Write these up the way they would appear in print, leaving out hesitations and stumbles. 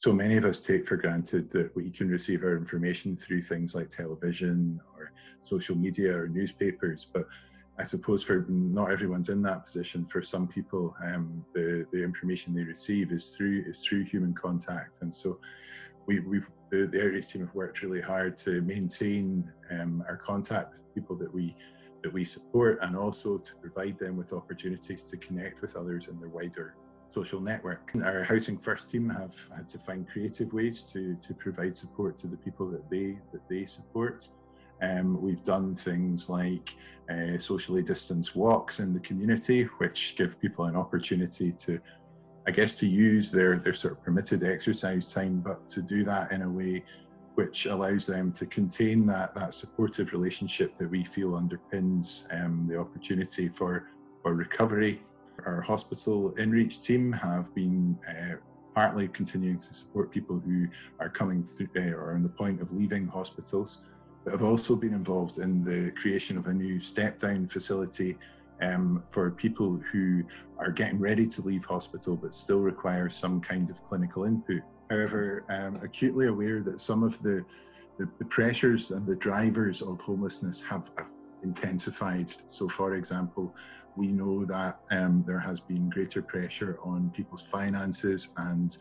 so many of us take for granted that we can receive our information through things like television or social media or newspapers, but I suppose for not everyone's in that position. For some people, the information they receive is through human contact, and so the area team have worked really hard to maintain our contact with people that we support, and also to provide them with opportunities to connect with others in their wider social network. Our Housing First team have had to find creative ways to provide support to the people that they support. We've done things like socially distanced walks in the community, which give people an opportunity to, I guess, to use their sort of permitted exercise time, but to do that in a way which allows them to contain that supportive relationship that we feel underpins the opportunity for recovery. Our hospital InReach team have been partly continuing to support people who are coming through or on the point of leaving hospitals, but have also been involved in the creation of a new step-down facility for people who are getting ready to leave hospital but still require some kind of clinical input. However, acutely aware that some of the pressures and the drivers of homelessness have intensified. So, for example, we know that there has been greater pressure on people's finances, and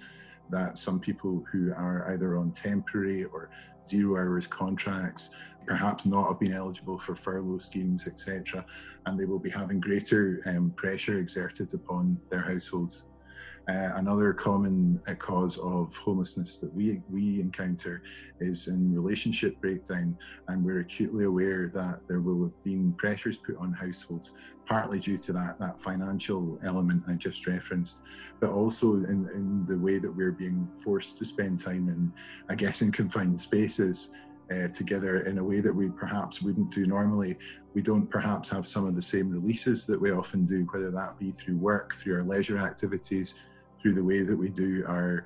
that some people who are either on temporary or 0 hours contracts perhaps not have been eligible for furlough schemes, etc., and they will be having greater pressure exerted upon their households. Another common cause of homelessness that we encounter is in relationship breakdown, and we're acutely aware that there will have been pressures put on households, partly due to that financial element I just referenced, but also in the way that we're being forced to spend time in confined spaces together in a way that we perhaps wouldn't do normally. We don't perhaps have some of the same releases that we often do, whether that be through work, through our leisure activities, through the way that we do our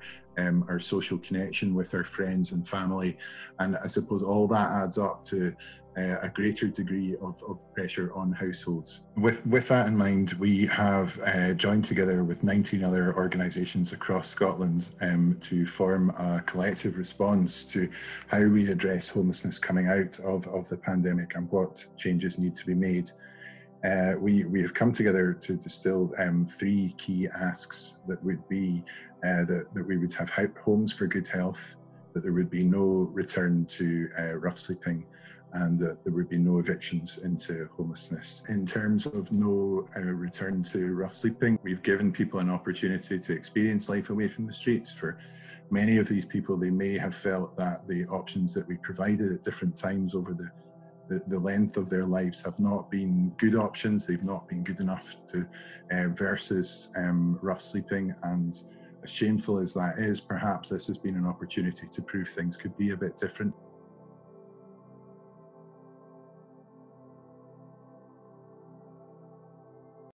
social connection with our friends and family. And I suppose all that adds up to a greater degree of pressure on households. With that in mind, we have joined together with 19 other organisations across Scotland to form a collective response to how we address homelessness coming out of the pandemic and what changes need to be made. We have come together to distill 3 key asks that would be that we would have homes for good health, that there would be no return to rough sleeping, and that there would be no evictions into homelessness. In terms of no return to rough sleeping, we've given people an opportunity to experience life away from the streets. For many of these people, they may have felt that the options that we provided at different times over the length of their lives have not been good options. They've not been good enough to versus rough sleeping. And as shameful as that is, perhaps this has been an opportunity to prove things could be a bit different.